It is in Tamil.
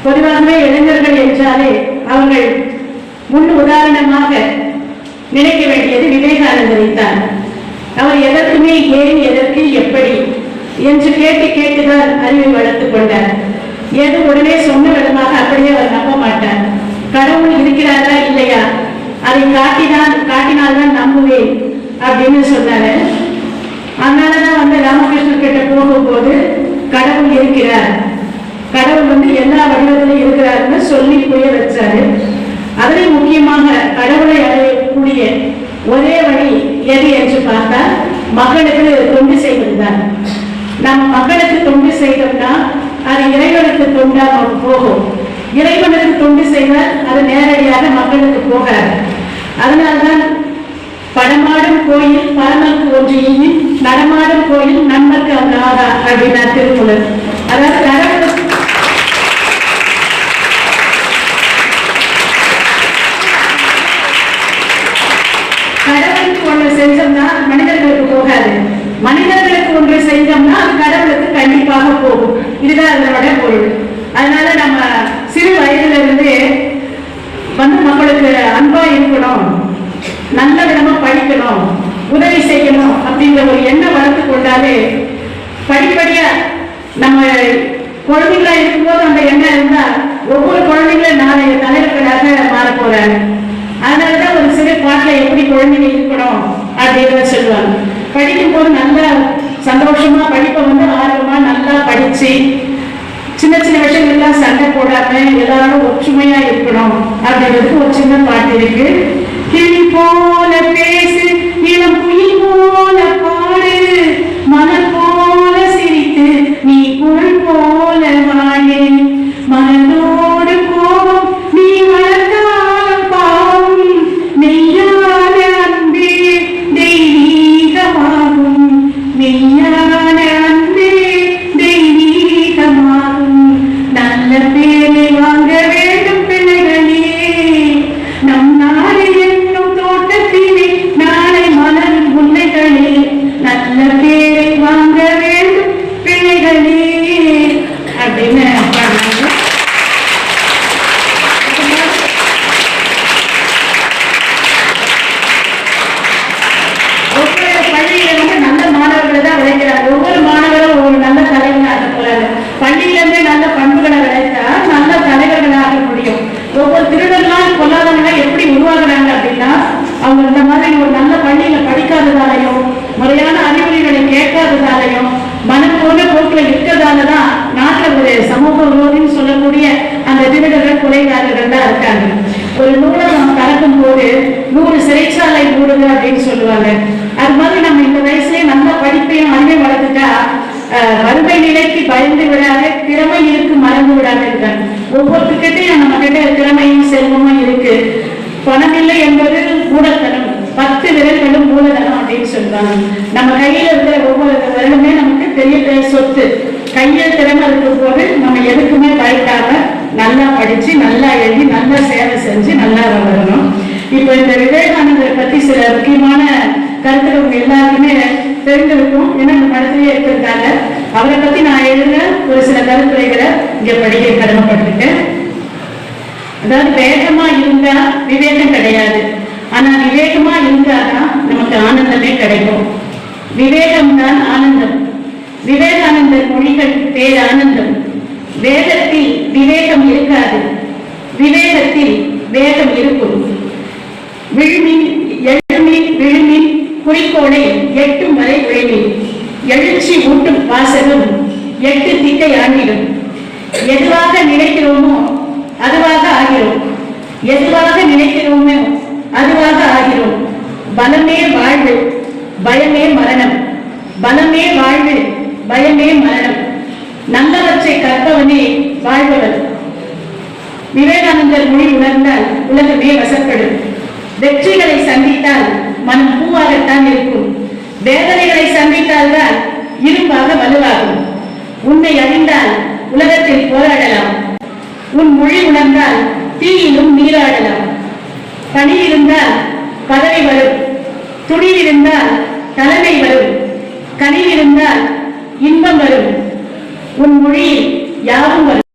பொதுவாகவே இளைஞர்கள் என்றாலே அவர்கள் முன் உதாரணமாக நினைக்க வேண்டியது விவேகானந்தரை தான். அவர் எதற்குமே ஏன், எதற்கு, எப்படி என்று கேட்டு கேட்டுதான் அறிவை வளர்த்துக் கொண்டார். ஏதோ உடனே சொன்ன விதமாக அப்படியே அவர் நம்ப மாட்டார். கடவுள் இருக்கிறாரா இல்லையா, அதை காட்டினால்தான் நம்புவேன் அப்படின்னு சொன்னாரு. அதனாலதான் ராமகிருஷ்ணன் கிட்ட போகும்போது கடவுள் இருக்கிறார், கடவுள் எல்லா வடிவத்திலும் இருக்கிறாருன்னு சொல்லி புரிய வச்சாரு. அதில் முக்கியமாக கடவுளை அடையக்கூடிய ஒரே வழி எது என்று பார்த்தால் மக்களுக்கு தொண்டு செய்வதுதான். நம்ம மக்களுக்கு தொண்டு செய்தோம்னா அது இறைவனுக்கு தொண்டா போகும். இறைவனுக்கு தொண்டு செய்தால் அது நேரடியாக மக்களுக்கு போகாது. அதனால்தான் படமாடும் கோயில் பரமனுக்கு ஒன்றியும் நடமாடும் கோயில் நன்மக்கு அவனாதா அப்படின்னா திருமூலர். அதாவது கடவுளுக்கு ஒன்று செஞ்சோம்னா மனிதர்களுக்கு போகாது, மனிதர்களுக்கு ஒன்று செஞ்சோம்னா அது கடவுளுக்கு கண்டிப்பாக போகும். இதுதான் அதனோட பொருள். அதனால நம்ம சிறு வயதுல இருந்து மக்களுக்கு அன்பா இருக்கணும், நல்ல விதமா படிக்கணும், உதவி செய்யணும் அப்படிங்கிற ஒரு எண்ணம் வளர்த்து கொண்டாலே படிப்படியா நம்ம குழந்தைங்களா இருக்கும்போது அந்த எண்ணம் இருந்தா ஒவ்வொரு குழந்தைங்களும் நாளைய தலைவர்களாக மாற போறாங்க. அதனாலதான் ஒரு சிறு பாட்டில் எப்படி குழந்தைங்க இருக்கணும் அப்படின்னு சொல்லுவாங்க. படிக்கும் போது நல்லா சந்தோஷமா படிப்பை ஆர்வமா நல்லா படிச்சு சின்ன சின்ன விஷயங்கள்லாம் சண்டை போடாம எல்லாரும் ஒற்றுமையா இருக்கணும் அப்படிங்கிறதுக்கு ஒரு சின்ன பாட்டு இருக்கு. கிளி போல பேசு, இளம் குயில் போல பாடு, மலர் போல சிரித்து நீ குரல் போல வாழு, மனதோடு கோபம் நீ வளர்த்தால் பாவம், மெய்யான அன்பே தெய்வீகமாகும், மெய்யான அன்பே தெய்வீகமாகும். நல்ல பேரை வாங்க வேண்டும் பிள்ளைகளே, நம் நாடு என்னும் தோட்டத்திலே நாளை மலரும் முல்லைகளே, நல்ல பேரை வாங்க வேண்டும் பிள்ளைகளே அப்படின்னு ஒவ்வொரு பள்ளியில நல்ல மாணவர்களை தான் விளைக்கிறாங்க. ஒவ்வொரு மாணவரும் ஒரு நல்ல தலைவனாக போறாங்க. பள்ளியிலிருந்தே நல்ல பண்புகளை விளைத்தா நல்ல தலைவர்களாக முடியும். ஒவ்வொரு திருடர்களால் கொல்லாதவங்க எப்படி உருவாக்குறாங்க அப்படின்னா அவங்க இந்த மாதிரி ஒரு நல்ல பள்ளியில படிக்காததாலையும் முறையான அறிவுரைகளை கேட்காததாலையும் மனம் போன போக்கில் இருக்கிறதாலதான் நாட்டில் ஒரு சமூக விரோதின்னு சொல்லக்கூடிய அந்த திருடர்கள் கொலைகாரர்கள் தான் இருக்காங்க. ஒரு நூலகம் கலக்கும் போது 100 சிறைச்சாலை மூடுது அப்படின்னு சொல்லுவாங்க. அது மாதிரி நம்ம இந்த வயசுலயே நல்ல படிப்பையும் அறிவை வளர்த்துட்டா வறுமை நிலைக்கு பயந்து விடாத, திறமை இருக்கு மறந்து விடாத இருக்காங்க. ஒவ்வொருத்திட்டையும் நம்ம கிட்ட திறமையும் செல்வமும் இருக்கு. பணம் இல்லை என்பது மூடத்தனம், 10 விரல்களும் மூலதனம் அப்படின்னு சொல்றாங்க. நம்ம கையில இருக்கிற ஒவ்வொரு விரலுமே நமக்கு பெரிய சொத்து. கையில் திறமை இருக்கும் போது நம்ம எதுக்குமே பயப்படாம நல்லா படிச்சு நல்லா எழுதி நல்லா சேவை செஞ்சு நல்லா வரணும். இப்போ இந்த விவேகானந்தரை பத்தி சில முக்கியமான கருத்துக்கள் எல்லாருக்குமே தெரிஞ்சிருக்கும். ஏன்னா இந்த படத்திலேயே இருக்கிறதால அவரை பத்தி நான் எழுதுன ஒரு சில கருத்துரைகளை இங்க படிக்க கடமைப்பட்டிருக்கேன். அதாவது வேகமா இருந்தா விவேகம் கிடையாது, ஆனா விவேகமா இருந்தாதான் நமக்கு ஆனந்தமே கிடைக்கும். விவேகம் தான் ஆனந்தம். விவேகானந்தர் மொழிகள் பேரானந்தம். வேகத்தில் விவேகம் இருக்காது, விவேகத்தில் வேகம் இருக்கும். விழுமின் எழுமின் விழுமின் குறிக்கோளை எட்டும் வரை விழுமின். எழுச்சி ஊட்டும் வாசகம் 8 திக்கை ஆண்டிடும். எதுவாக நினைக்கிறோமோ அதுவாக ஆகிறோம், எதுவாக நினைக்கிறோமோ அதுவாக ஆகிறோம். பலமே வாழ்வு, பயமே மரணம். பலமே வாழ்வு, பயமே மரணம். நல்லவற்றை கற்பவனே வாழ்பவர். விவேகானந்தர் மொழி உணர்ந்தால் உலகமே வசப்படும். வெற்றிகளை சந்தித்தால் மனம் பூவாகத்தான் இருக்கும். வேதனைகளை சந்தித்தால் தான் இரும்பாக வலுவாகும். உன்னை அறிந்தால் உலகத்தில் போராடலாம். உன் மொழி உணர்ந்தால் தீயிலும் நீராடலாம். பணி இருந்தால் பதவி வரும், துணிவு இருந்தால் தலைமை வரும், கனிவு இருந்தால் இன்பம் வரும். உன் மொழியில் யாவும் வரும்.